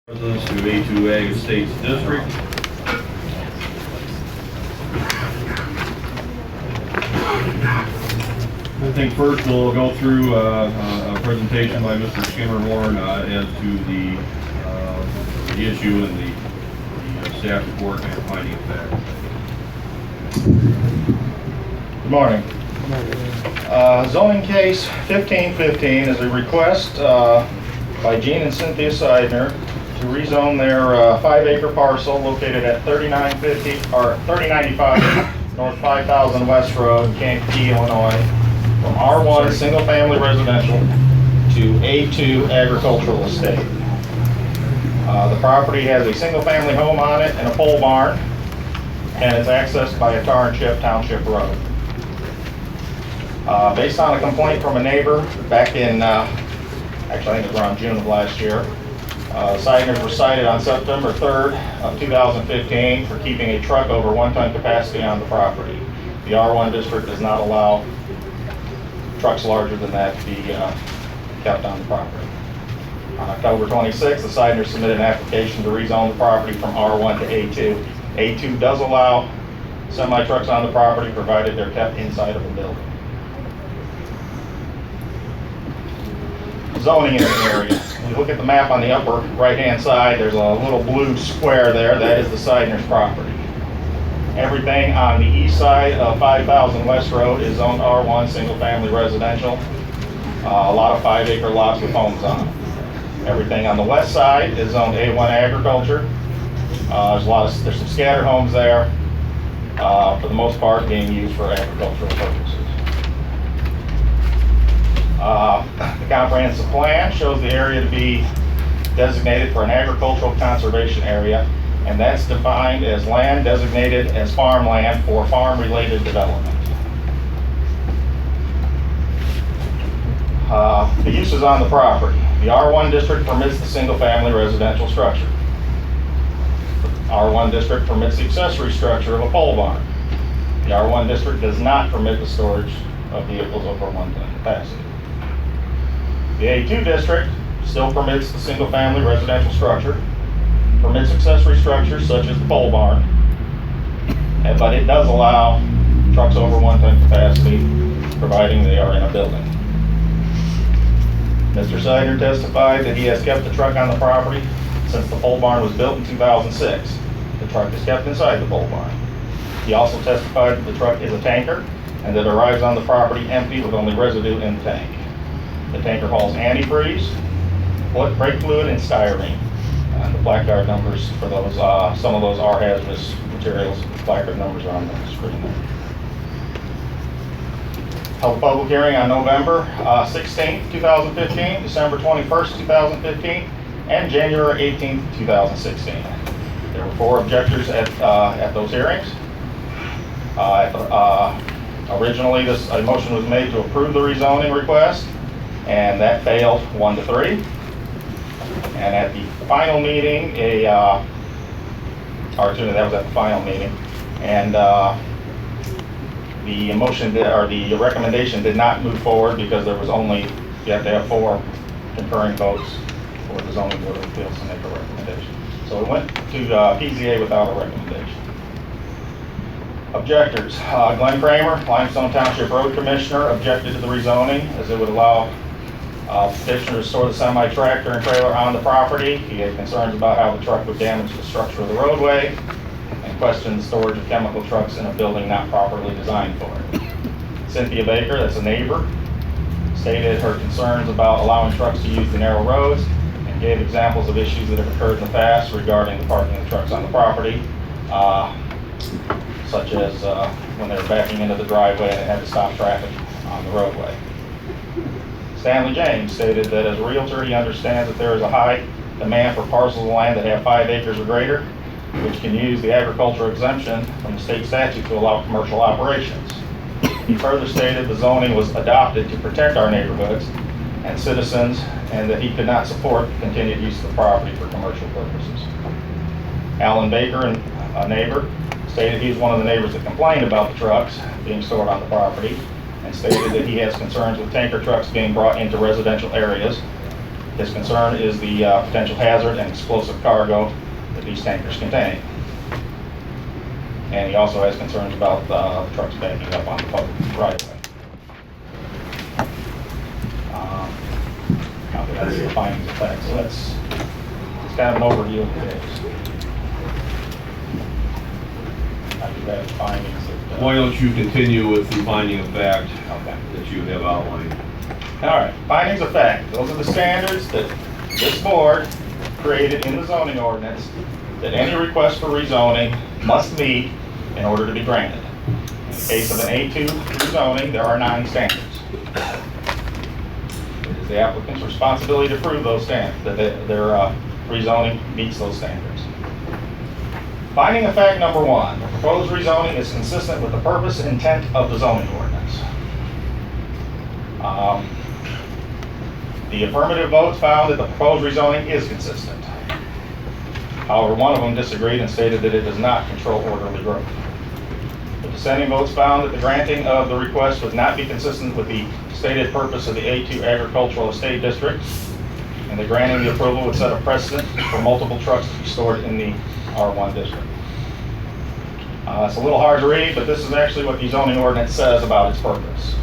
Residents to A2 Ag Estates District. I think first we'll go through a presentation by Mr. Skimmerhorn as to the issue and the staff report and finding of fact. Good morning. Zoning case 1515 is a request by Gene and Cynthia Seidner to rezone their 5-acre parcel located at 3095 North 5000 West Road, Kankakee, Illinois, from R1 single family residential to A2 agricultural estate. The property has a single family home on it and a pole barn, and it's accessed by a tar and chip township road. Based on a complaint from a neighbor back in, actually I think it was around June of last year, Seidners were cited on September 3rd of 2015 for keeping a truck over 1-ton capacity on the property. The R1 district does not allow trucks larger than that to be kept on the property. On October 26th, the Seidners submitted an application to rezone the property from R1 to A2. A2 does allow semi-trucks on the property provided they're kept inside of a building. Zoning in the area. When you look at the map on the upper right-hand side, there's a little blue square there. That is the Seidner's property. Everything on the east side of 5000 West Road is zoned R1 single-family residential. A lot of 5-acre lots with homes on them. Everything on the west side is zoned A1 agriculture. There's some scattered homes there, for the most part being used for agricultural purposes. The comprehensive plan shows the area to be designated for an agricultural conservation area, and that's defined as land designated as farmland for farm-related development. The uses on the property. The R1 district permits the single-family residential structure. The R1 district permits the accessory structure of a pole barn. The R1 district does not permit the storage of vehicles over 1-ton capacity. The A2 district still permits the single-family residential structure, permits accessory structures such as the pole barn, but it does allow trucks over 1-ton capacity, providing they are in a building. Mr. Seidner testified that he has kept the truck on the property since the pole barn was built in 2006. The truck is kept inside the pole barn. He also testified that the truck is a tanker and that it arrives on the property empty with only residue in the tank. The tanker hauls antifreeze, brake fluid, and styrene. And the placard numbers for those, some of those are hazardous materials. The placard numbers are on the screen there. Held a public hearing on November 16th, 2015, December 21st, 2015, and January 18th, 2016. There were 4 objectors at those hearings. Originally, a motion was made to approve the rezoning request, and that failed 1-3. And at the final meeting, that was at the final meeting, and the motion the recommendation did not move forward because there was you have to have 4 concurring votes for the zoning board of appeals to make a recommendation. So it went to PZA without a recommendation. Objectors: Glenn Kramer, Limestone Township Road Commissioner, objected to the rezoning as it would allow petitioner to store the semi-tractor and trailer on the property. He had concerns about how the truck would damage the structure of the roadway, and questioned the storage of chemical trucks in a building not properly designed for it. Cynthia Baker, that's a neighbor, stated her concerns about allowing trucks to use the narrow roads and gave examples of issues that have occurred in the past regarding the parking of trucks on the property, such as when they were backing into the driveway and they had to stop traffic on the roadway. Stanley James stated that as a realtor, he understands that there is a high demand for parcels of land that have 5 acres or greater, which can use the agricultural exemption from the state statute to allow commercial operations. He further stated the zoning was adopted to protect our neighborhoods and citizens, and that he could not support the continued use of the property for commercial purposes. Alan Baker, a neighbor, stated he's one of the neighbors that complained about the trucks being stored on the property, and stated that he has concerns with tanker trucks being brought into residential areas His concern is the potential hazard and explosive cargo that these tankers contain. And he also has concerns about trucks backing up on the public right-of-way. Now that's the findings of fact, so that's kind of an overview of the case. I do have findings that... Why don't you continue with the finding of fact Okay. that you have outlined? All right, findings of fact. Those are the standards that this board created in the zoning ordinance that any request for rezoning must meet in order to be granted. In the case of an A2 rezoning, there are 9 standards. It is the applicant's responsibility to prove those standards, that their rezoning meets those standards. Finding of fact number 1, the proposed rezoning is consistent with the purpose and intent of the zoning ordinance. The affirmative votes found that the proposed rezoning is consistent. However, one of them disagreed and stated that it does not control orderly growth. The dissenting votes found that the granting of the request would not be consistent with the stated purpose of the A2 Agricultural Estate District, and the granting the approval would set a precedent for multiple trucks to be stored in the R1 district. It's a little hard to read, but this is actually what the zoning ordinance says about its purpose.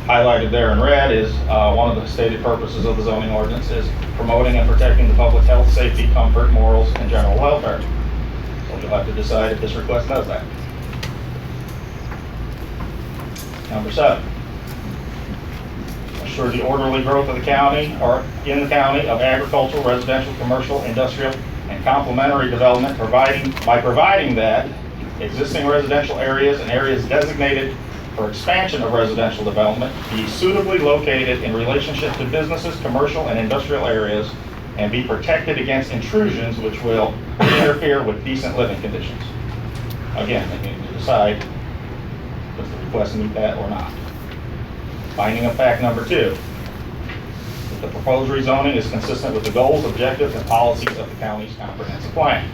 Highlighted there in red is one of the stated purposes of the zoning ordinance is promoting and protecting the public health, safety, comfort, morals, and general welfare. So you'll have to decide if this request does that. Number 7. Assure the orderly growth of the county or in the county of agricultural, residential, commercial, industrial, and complementary development by providing that existing residential areas and areas designated for expansion of residential development be suitably located in relationship to businesses, commercial, and industrial areas, and be protected against intrusions which will interfere with decent living conditions. Again, they need to decide does the request meet that or not. Finding of fact number 2, that the proposed rezoning is consistent with the goals, objectives, and policies of the county's comprehensive plan.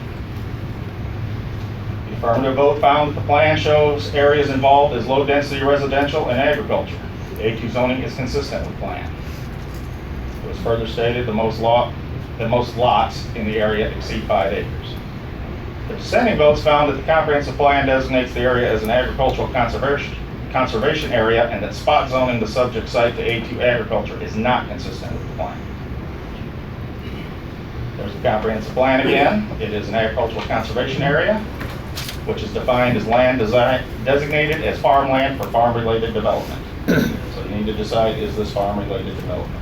The affirmative vote found that the plan shows areas involved as low-density residential and agriculture. The A2 zoning is consistent with plan. It was further stated that most lots in the area exceed 5 acres. The dissenting votes found that the comprehensive plan designates the area as an agricultural conservation area and that spot zoning the subject site to A2 agriculture is not consistent with the plan. There's the comprehensive plan again. It is an agricultural conservation area, which is defined as land designated as farmland for farm-related development. So you need to decide, is this farm-related development?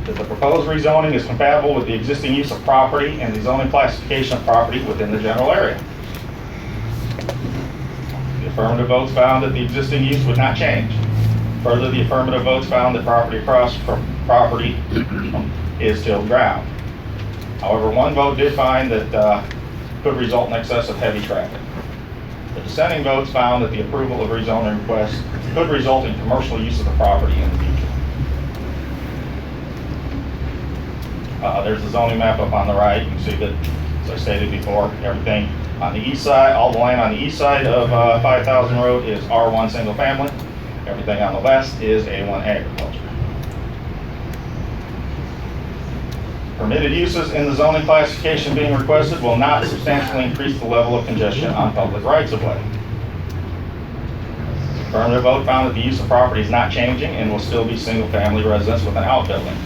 That the proposed rezoning is compatible with the existing use of property and the zoning classification of property within the general area. The affirmative votes found that the existing use would not change. Further, the affirmative votes found that property across from property is tilled ground. However, one vote did find that could result in excessive heavy traffic. The dissenting votes found that the approval of rezoning requests could result in commercial use of the property in the future. There's the zoning map up on the right. You can see that, as I stated before, everything on the east side, all the land on the east side of 5000 Road is R1 single family. Everything on the west is A1 agriculture. Permitted uses in the zoning classification being requested will not substantially increase the level of congestion on public rights-of-way. Affirmative vote found that the use of property is not changing and will still be single-family residence with an outbuilding.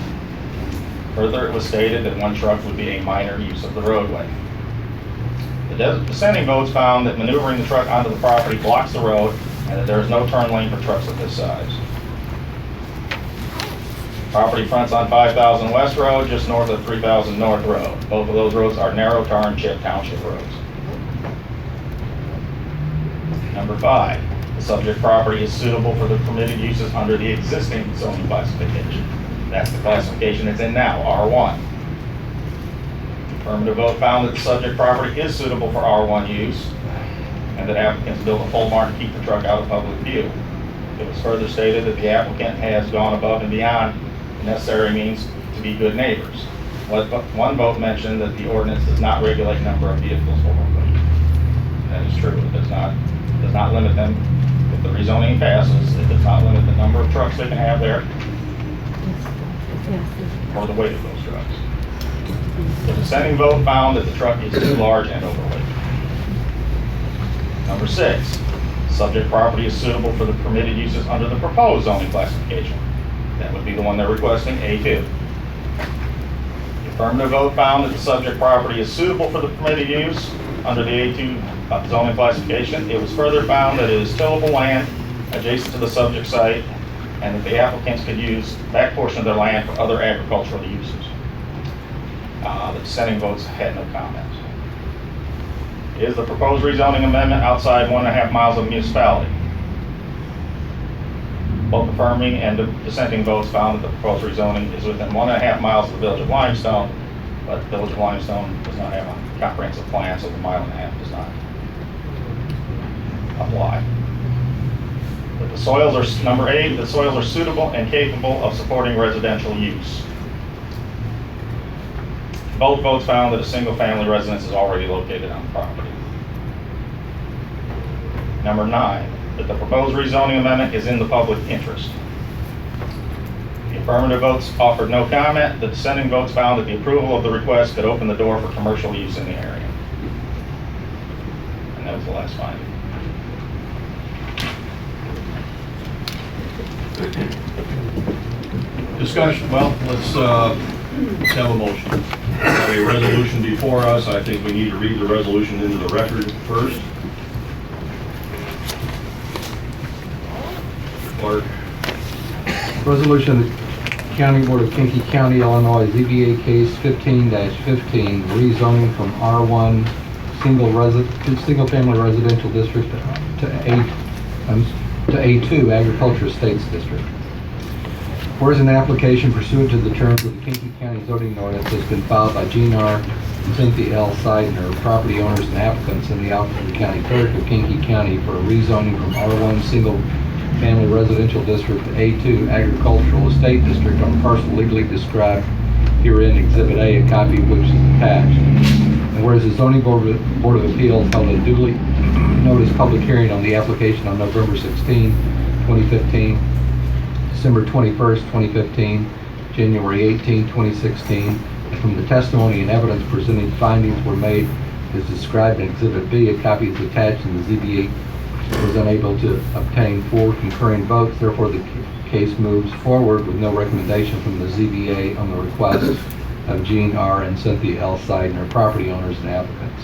Further, it was stated that one truck would be a minor use of the roadway. The dissenting votes found that maneuvering the truck onto the property blocks the road and that there is no turn lane for trucks of this size. Property fronts on 5000 West Road, just north of 3000 North Road. Both of those roads are narrow tar and chip township roads. Number 5, the subject property is suitable for the permitted uses under the existing zoning classification. That's the classification it's in now, R1. Affirmative vote found that the subject property is suitable for R1 use and that applicants build a pole barn to keep the truck out of public view. It was further stated that the applicant has gone above and beyond the necessary means to be good neighbors. One vote mentioned that the ordinance does not regulate number of vehicles over fleet. That is true. It does not limit them. If the rezoning passes, it does not limit the number of trucks they can have there. or the weight of those trucks. The dissenting vote found that the truck is too large and overweight. Number 6, subject property is suitable for the permitted uses under the proposed zoning classification. That would be the one they're requesting, A2. The affirmative vote found that the subject property is suitable for the permitted use under the A2 zoning classification. It was further found that it is tillable land adjacent to the subject site and that the applicants could use that portion of their land for other agricultural uses. The dissenting votes had no comment. Is the proposed rezoning amendment outside 1.5 miles of municipality? Both affirming and dissenting votes found that the proposed rezoning is within 1.5 miles of the village of Limestone, but the village of Limestone does not have a comprehensive plan, so the 1.5 miles does not apply. But the soils are, number 8, the soils are suitable and capable of supporting residential use. Both votes found that a single-family residence is already located on the property. Number 9, that the proposed rezoning amendment is in the public interest. The affirmative votes offered no comment. The dissenting votes found that the approval of the request could open the door for commercial use in the area. And that was the last finding. Discussion, well, let's have a motion. We have a resolution before us. I think we need to read the resolution into the record first. Clerk. Resolution of the County Board of Kankakee County, Illinois, ZBA case 15-15, rezoning from R1 single-family residential district to A2 agriculture estates district. Whereas an application pursuant to the terms of the Kankakee County zoning ordinance has been filed by Gene R. and Cynthia L. Seidner, property owners and applicants in the office of the county clerk of Kankakee County for a rezoning from R1 single-family residential district to A2 agricultural estate district on a parcel legally described herein Exhibit A, a copy of which is attached. And whereas the zoning board of appeals held a duly noticed public hearing on the application on November 16, 2015, December 21st, 2015, January 18, 2016, and from the testimony and evidence presented, findings were made as described in Exhibit B. A copy is attached, and the ZBA was unable to obtain 4 concurring votes. Therefore, the case moves forward with no recommendation from the ZBA on the request of Gene R. and Cynthia L. Seidner, property owners and applicants.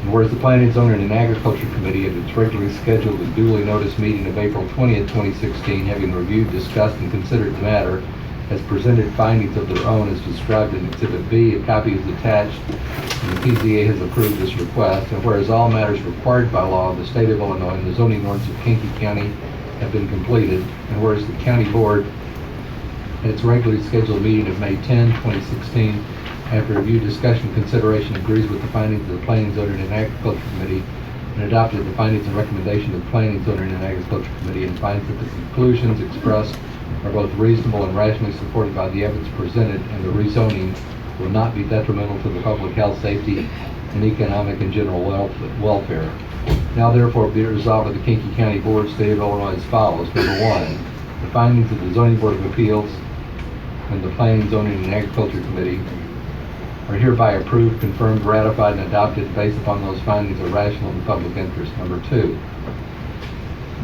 And whereas the Planning, Zoning, and Agriculture Committee at its regularly scheduled and duly noticed meeting of April 20th, 2016, having reviewed, discussed, and considered the matter, has presented findings of their own as described in Exhibit B. A copy is attached, and the PZA has approved this request. And whereas all matters required by law of the state of Illinois and the zoning ordinance of Kankakee County have been completed, and whereas the county board at its regularly scheduled meeting of May 10, 2016, after review, discussion, and consideration, agrees with the findings of the Planning, Zoning, and Agriculture Committee and adopted the findings and recommendations of the Planning, Zoning, and Agriculture Committee, and finds that the conclusions expressed are both reasonable and rationally supported by the evidence presented, and the rezoning will not be detrimental to the public health, safety, and economic and general welfare. Now therefore be it resolved by the Kankakee County Board, State of Illinois as follows. Number 1, the findings of the Zoning Board of Appeals and the Planning, Zoning, and Agriculture Committee are hereby approved, confirmed, ratified, and adopted based upon those findings are rational in the public interest. Number 2,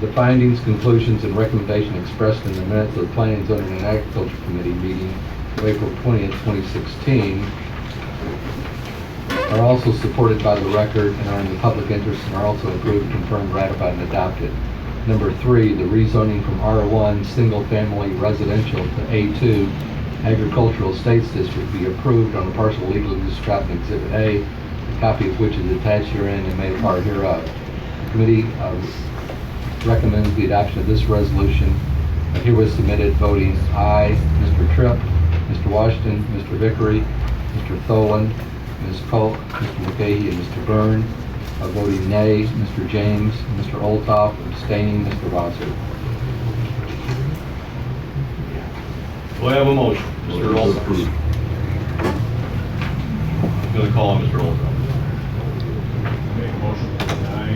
the findings, conclusions, and recommendation expressed in the minutes of the Planning, Zoning, and Agriculture Committee meeting of April 20th, 2016 are also supported by the record and are in the public interest and are also approved, confirmed, ratified, and adopted. Number 3, the rezoning from R1 single-family residential to A2 agricultural estates district be approved on a parcel legally described in Exhibit A, a copy of which is attached herein and made a part hereof. The committee recommends the adoption of this resolution. Herewith submitted voting aye, Mr. Tripp, Mr. Washington, Mr. Vickery, Mr. Tholen, Ms. Polk, Mr. McGahee, and Mr. Byrne. Voting nay, Mr. James, Mr. Olthoff, abstaining, Mr. Wasser. Do I have a motion? Mr. Olthoff. I'm going to call on Mr. Olthoff. Make a motion to deny. I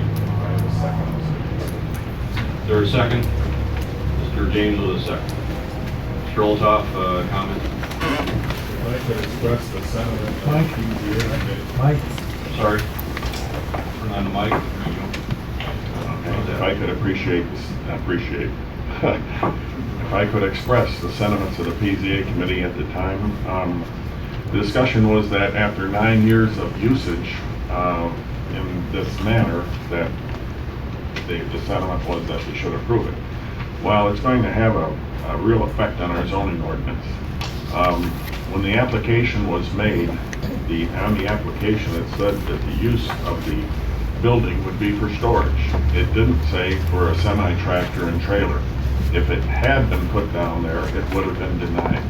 have a second. Is there a second? Mr. James with a second. Mr. Olthoff, comment? If I could express the sentiment of the PZA committee. Sorry. Turn on the mic. There you go. Okay, if I could if I could express the sentiments of the PZA committee at the time, the discussion was that after 9 years of usage in this manner, that the sentiment was that we should approve it. Well, it's going to have a real effect on our zoning ordinance. When the application was made, on the application it said that the use of the building would be for storage. It didn't say for a semi-tractor and trailer. If it had been put down there, it would have been denied.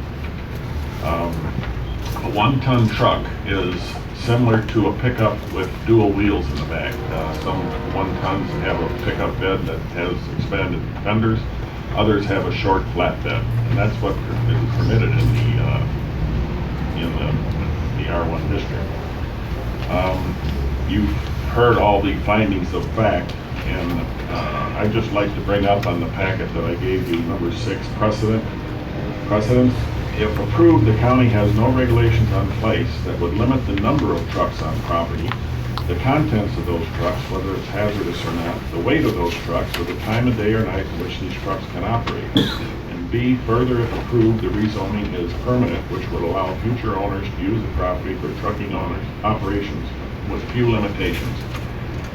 A 1-ton truck is similar to a pickup with dual wheels in the back. Some 1-tons have a pickup bed that has expanded fenders. Others have a short flatbed, and that's what is permitted in the R1 district. You've heard all the findings of fact, and I'd just like to bring up on the packet that I gave you, number 6, precedents. If approved, the county has no regulations on place that would limit the number of trucks on property, the contents of those trucks, whether it's hazardous or not, the weight of those trucks, or the time of day or night in which these trucks can operate. And B, further, if approved, the rezoning is permanent, which would allow future owners to use the property for trucking operations with few limitations.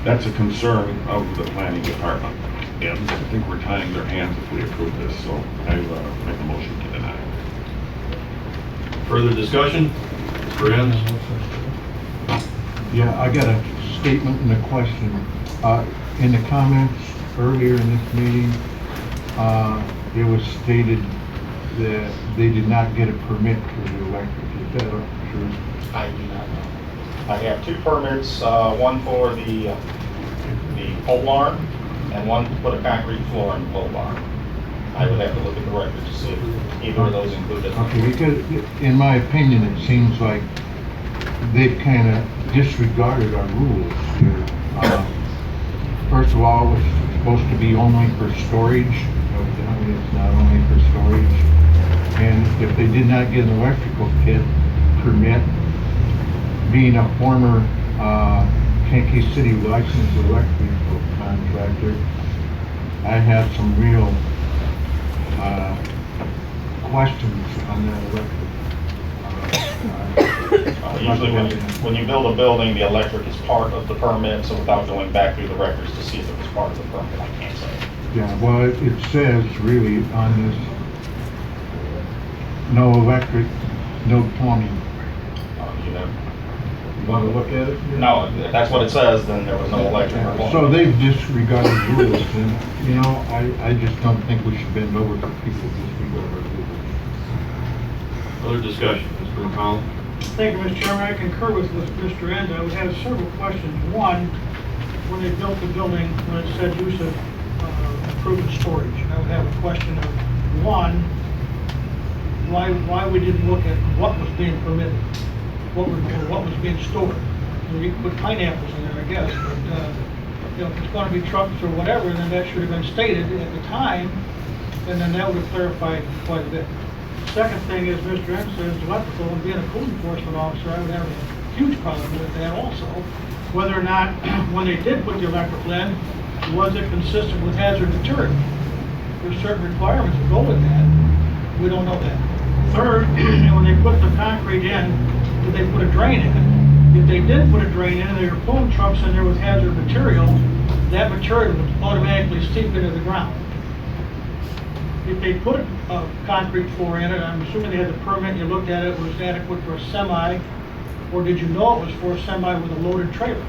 That's a concern of the planning department, and I think we're tying their hands if we approve this, so I make a motion to deny. Further discussion? Mr. Enns? Yeah, I got a statement and a question. In the comments earlier in this meeting, it was stated that they did not get a permit for the electric. Is that true? I do not know. I have 2 permits, one for the pole barn and one to put a concrete floor in the pole barn. I would have to look at the record to see if either of those included. Okay, because in my opinion, it seems like they've kind of disregarded our rules here. First of all, it's supposed to be only for storage. Evidently, it's not only for storage. And if they did not get an electrical kit permit, being a former Kankakee City licensed electrical contractor, I had some real questions on that electric. Usually when you build a building, the electric is part of the permit, so without going back through the records to see if it was part of the permit, I can't say. Yeah, well, it says really on this, no electric, no plumbing. You Want to look at it? No, if that's what it says, then there was no electric or plumbing. So they've disregarded rules, and, you know, I just don't think we should bend over for people to disregard our rules. Further discussion? Mr. McCollum? Thank you, Mr. Chairman. I concur with Mr. Enns. I would have several questions. One, when they built the building, when it said use of proven storage, I would have a question of, one, why we didn't look at what was being permitted, what was being stored. You could put pineapples in there, I guess, but you know, if it's going to be trucks or whatever, then that should have been stated at the time, and then that would have clarified quite a bit. Second thing is, Mr. Enns says electrical, and being a code enforcement officer, I would have a huge problem with that also. Whether or not, when they did put the electrical in, was it consistent with hazard material? There's certain requirements that go with that. We don't know that. Third, when they put the concrete in, did they put a drain in? If they did put a drain in and they were pulling trucks in there with hazard material, that material would automatically seep into the ground. If they put a concrete floor in it, I'm assuming they had the permit, you looked at it, was adequate for a semi, or did you know it was for a semi with a loaded trailer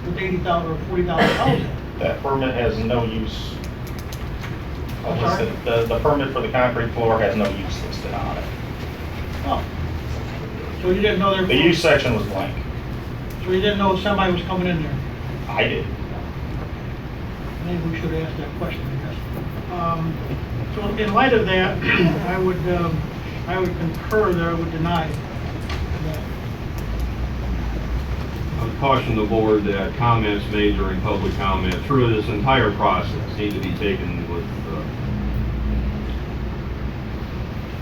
with 80,000 or 40,000 pounds in it? That permit has no use. I'm sorry? The permit for the concrete floor has no use listed on it. Oh. So you didn't know there? The use section was blank. So you didn't know a semi was coming in there? I did. Maybe we should ask that question, I guess. So in light of that, I would concur that I would deny that. I would caution the board that comments made during public comment through this entire process need to be taken with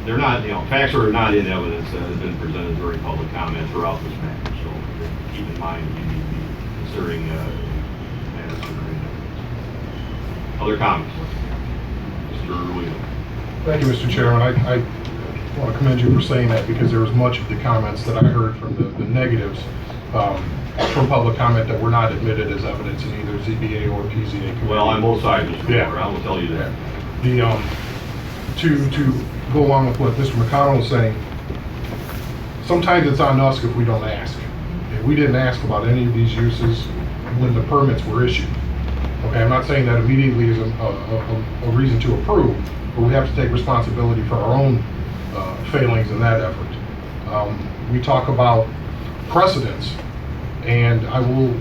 they're not, facts are not in evidence that has been presented during public comment throughout this matter. So keep in mind, you need to be considering matters under evidence. Other comments? Mr. Williams. Thank you, Mr. Chairman. I want to commend you for saying that, because there was much of the comments that I heard from the negatives from public comment that were not admitted as evidence in either ZBA or PZA committee. Well, on both sides, Mr. Yeah. Moore, I will tell you that. To go along with what Mr. McConnell was saying, sometimes it's on us if we don't ask. And we didn't ask about any of these uses when the permits were issued. Okay, I'm not saying that immediately is a reason to approve, but we have to take responsibility for our own failings in that effort. We talk about precedents, and I will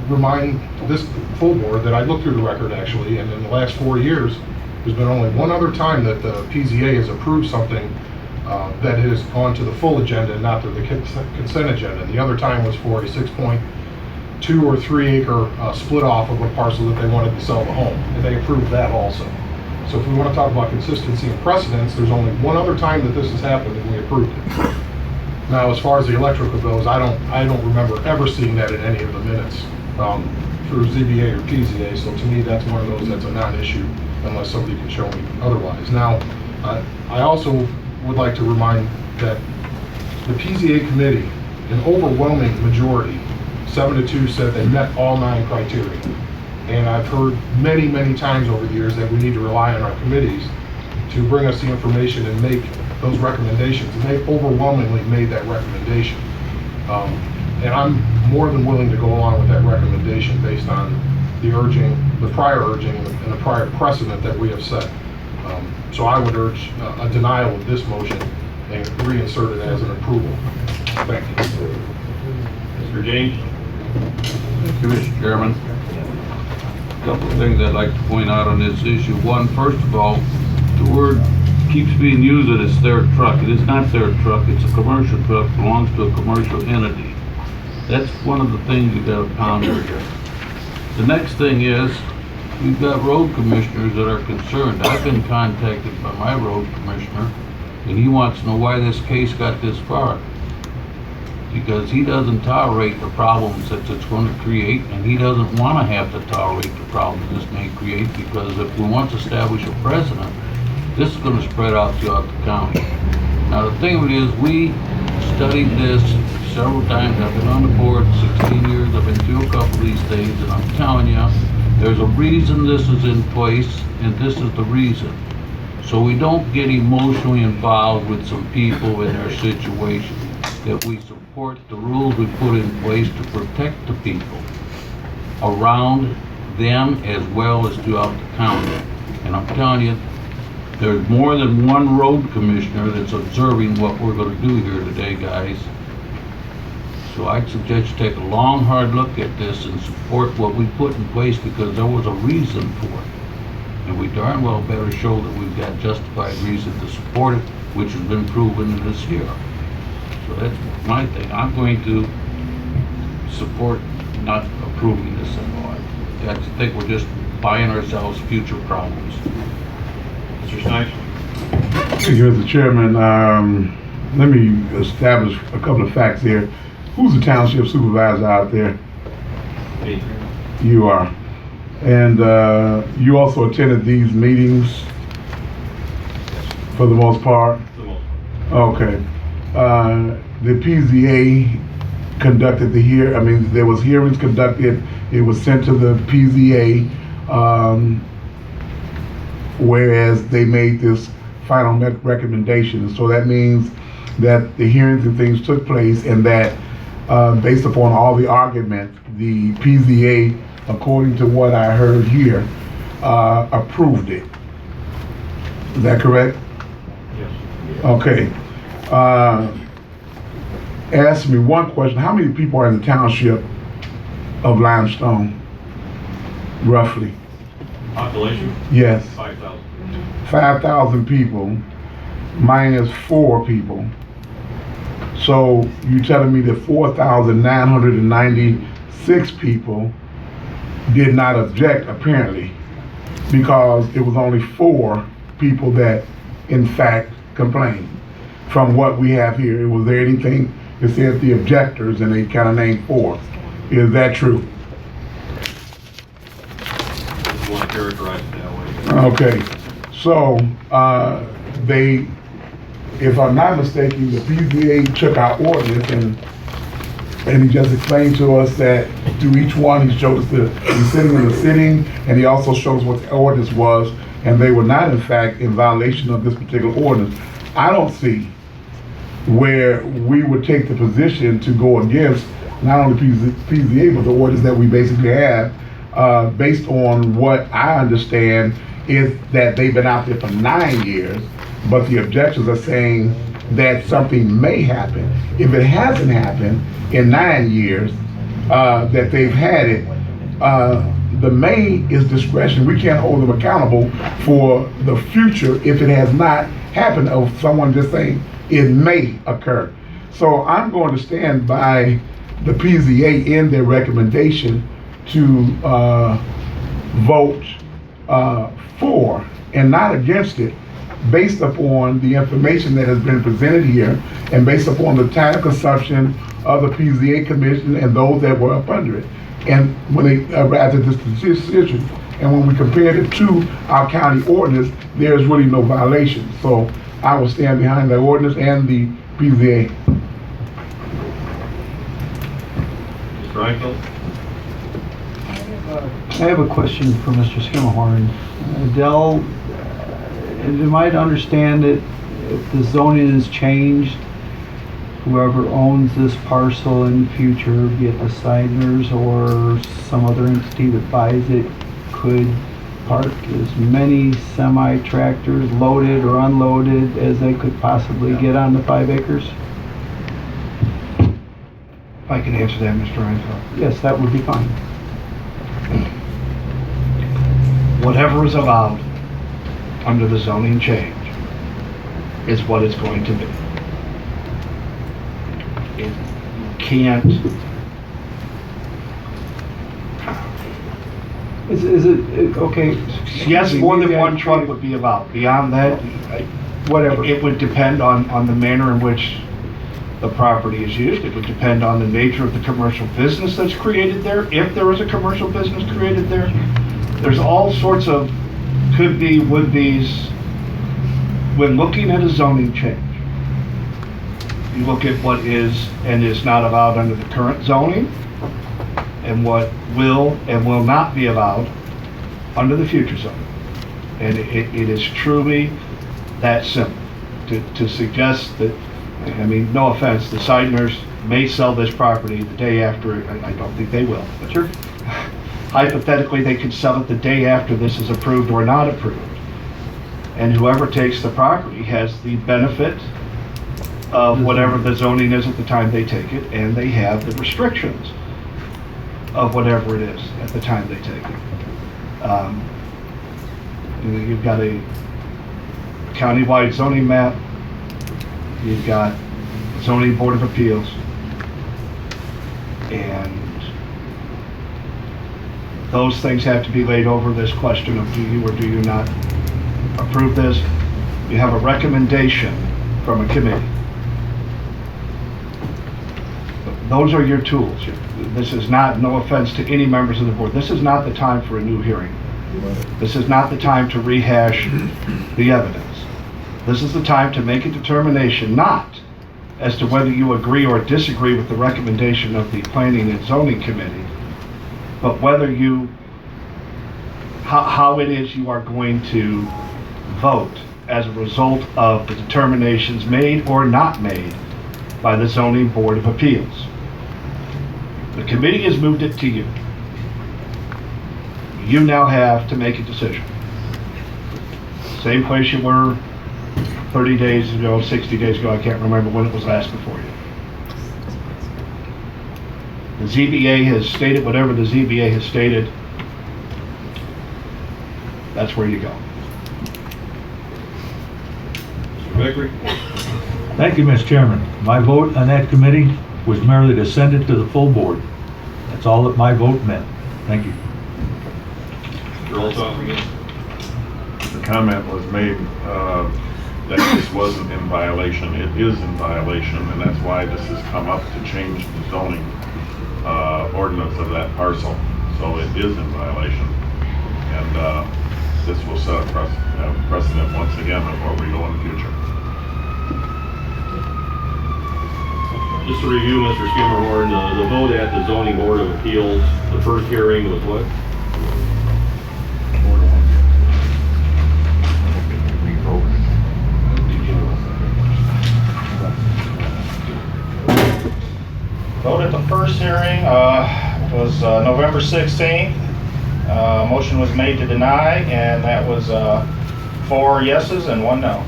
remind this full board that I looked through the record actually, and in the last 4 years, there's been only one other time that the PZA has approved something that has gone to the full agenda and not to the consent agenda. And the other time was for a 6.2 or 3 acre split off of a parcel that they wanted to sell the home, and they approved that also. So if we want to talk about consistency and precedence, there's only one other time that this has happened and we approved it. Now, as far as the electrical goes, I don't remember ever seeing that in any of the minutes through ZBA or PZA. So to me, that's one of those that's a non-issue unless somebody can show me otherwise. Now, I also would like to remind that the PZA committee, an overwhelming majority, 7-2, said they met all 9 criteria. And I've heard many, many times over the years that we need to rely on our committees to bring us the information and make those recommendations. And they overwhelmingly made that recommendation. And I'm more than willing to go along with that recommendation based on the prior urging and the prior precedent that we have set. So I would urge a denial of this motion and reinsert it as an approval. Thank you. Mr. James? Thank you, Mr. Chairman. A couple of things I'd like to point out on this issue. One, first of all, the word keeps being used that it's their truck. It is not their truck. It's a commercial truck, belongs to a commercial entity. That's one of the things you got to ponder here. The next thing is, we've got road commissioners that are concerned. I've been contacted by my road commissioner, and he wants to know why this case got this far. Because he doesn't tolerate the problems that it's going to create, and he doesn't want to have to tolerate the problems this may create, because if we want to establish a precedent, this is going to spread out throughout the county. Now the thing of it is, we studied this several times. I've been on the board 16 years, I've been through a couple of these things, and I'm telling you, there's a reason this is in place, and this is the reason. So we don't get emotionally involved with some people in their situation, that we support the rules we put in place to protect the people around them as well as throughout the county. And I'm telling you, there's more than one road commissioner that's observing what we're going to do here today, guys. So I'd suggest you take a long, hard look at this and support what we put in place, because there was a reason for it. And we darn well better show that we've got justified reason to support it, which has been proven in this here. So that's my thing. I'm going to support not approving this at all. I think we're just buying ourselves future problems. Mr. Snipes? Thank you, Mr. Chairman. Let me establish a couple of facts here. Who's the township supervisor out there? Me. You are. And you also attended these meetings for the most part? For the most part. Okay. The PZA conducted there was hearings conducted. It was sent to the PZA, whereas they made this final recommendation. So that means that the hearings and things took place, and that based upon all the arguments, the PZA, according to what I heard here, approved it. Is that correct? Yes. Okay. Ask me one question. How many people are in the township of Limestone, roughly? Population? Yes. 5,000. 5,000 people minus 4 people. So you telling me that 4,996 people did not object, apparently, because it was only 4 people that in fact complained from what we have here. Was there anything that said the objectors and they kind of named 4? Is that true? If you want to characterize it that way. Okay, so, they, if I'm not mistaken, the PZA took our ordinance and he just explained to us that through each one, he showed us the sitting and the sitting, and he also shows what the ordinance was, and they were not in fact in violation of this particular ordinance. I don't see where we would take the position to go against not only PZA, but the ordinance that we basically have, based on what I understand is that they've been out there for 9 years, but the objectors are saying that something may happen. If it hasn't happened in 9 years that they've had it, the may is discretion. We can't hold them accountable for the future if it has not happened, of someone just saying it may occur. So I'm going to stand by the PZA in their recommendation to vote for and not against it, based upon the information that has been presented here and based upon the time consumption of the PZA commission and those that were up under it. And when they arrived at this decision, and when we compared it to our county ordinance, there's really no violation. So I will stand behind the ordinance and the PZA. Mr. Reinfeldt? I have a question for Mr. Skimmerhorn. Dell, am I to understand that if the zoning is changed, whoever owns this parcel in the future, be it the Seidners or some other entity that buys it, could park as many semi-tractors, loaded or unloaded, as they could possibly get on the 5 acres? If I can answer that, Mr. Reinfeldt. Yes, that would be fine. Whatever is allowed under the zoning change is what it's going to be. It can't, Is it, okay? yes, more than one truck would be allowed. Beyond that, Whatever. it would depend on the manner in which the property is used. It would depend on the nature of the commercial business that's created there, if there is a commercial business created there. There's all sorts of could be, would be's. When looking at a zoning change, you look at what is and is not allowed under the current zoning and what will and will not be allowed under the future zoning. And it is truly that simple. To suggest that, I mean, no offense, the Seidners may sell this property the day after. I don't think they will, but sure. Hypothetically, they could sell it the day after this is approved or not approved. And whoever takes the property has the benefit of whatever the zoning is at the time they take it, and they have the restrictions of whatever it is at the time they take it. You've got a countywide zoning map, you've got zoning board of appeals, and those things have to be laid over this question of do you or do you not approve this. You have a recommendation from a committee. Those are your tools. This is not, no offense to any members of the board, this is not the time for a new hearing. This is not the time to rehash the evidence. This is the time to make a determination, not as to whether you agree or disagree with the recommendation of the Planning and Zoning Committee, but whether you, how it is you are going to vote as a result of the determinations made or not made by the Zoning Board of Appeals. The committee has moved it to you. You now have to make a decision. Same place you were 30 days ago, 60 days ago, I can't remember when it was last before you. The ZBA has stated whatever the ZBA has stated. That's where you go. Mr. Vickery? Thank you, Mr. Chairman. My vote on that committee was merely to send it to the full board. That's all that my vote meant. Thank you. Mr. Olsson again? The comment was made, that this wasn't in violation. It is in violation, and that's why this has come up to change the zoning ordinance of that parcel. So it is in violation. And this will set a precedent once again before we go in the future. Just to review, Mr. Skimmerhorn, the vote at the zoning board of appeals, the first hearing was what? Vote at the first hearing was November 16th. Motion was made to deny, and that was 4 yeses and 1 no.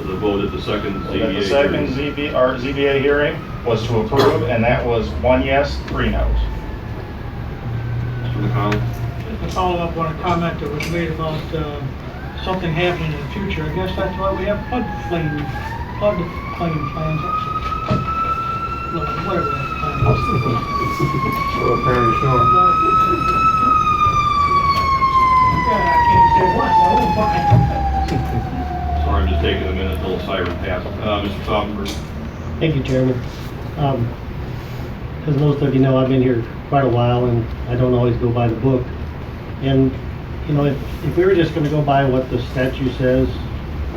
The vote at the second ZBA The second hearing. ZBA hearing was to approve, and that was 1 yes, 3 no's. Mr. McConnell? To follow up on a comment that was made about something happening in the future, I guess that's why we have floodplain plans also. Look, whatever that plan is. Apparently sure. Yeah, I can't say what, so I'm fine. Sorry, I'm just taking a minute until the siren passed. Mr. Stauffenberg? Thank you, Chairman. As most of you know, I've been here quite a while, and I don't always go by the book. And, you know, if we were just gonna go by what the statute says,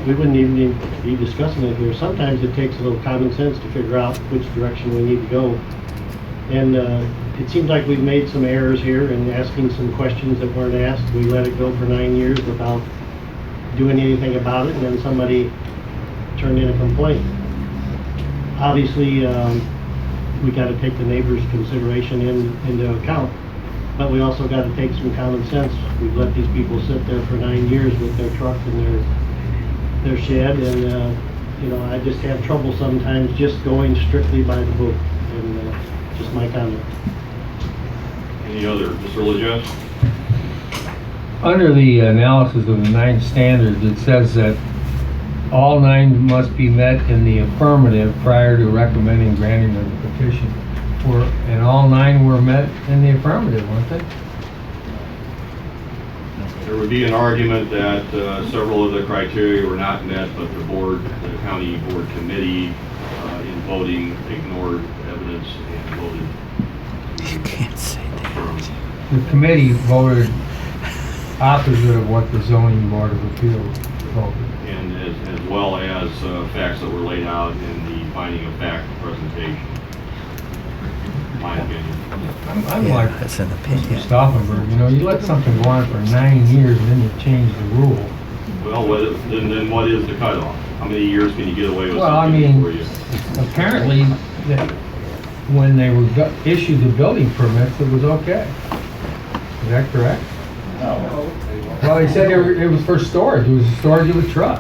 we wouldn't even be discussing it here. Sometimes it takes a little common sense to figure out which direction we need to go. And it seems like we've made some errors here in asking some questions that weren't asked. We let it go for 9 years without doing anything about it, and then somebody turned in a complaint. Obviously, we gotta take the neighbors' consideration into account, but we also gotta take some common sense. We've let these people sit there for 9 years with their truck and their shed, and you know, I just have trouble sometimes just going strictly by the book, and just my comment. Any other? Mr. Lejeune? Under the analysis of the 9 standards, it says that all 9 must be met in the affirmative prior to recommending granting of the petition. And all 9 were met in the affirmative, weren't they? There would be an argument that several of the criteria were not met, but the board, the county board committee, in voting, ignored evidence and voted. You can't say that. The committee voted opposite of what the zoning board of appeals voted. And as well as facts that were laid out in the finding of fact presentation. My opinion. I'm like Mr. Stauffenberg, you know, you let something go on for 9 years and then you change the rule. Well, then what is the cutoff? How many years can you get away with Well, I something mean, before you? apparently, when they were issued the building permits, it was okay. Is that correct? No. Well, they said it was for storage, it was storage of a truck.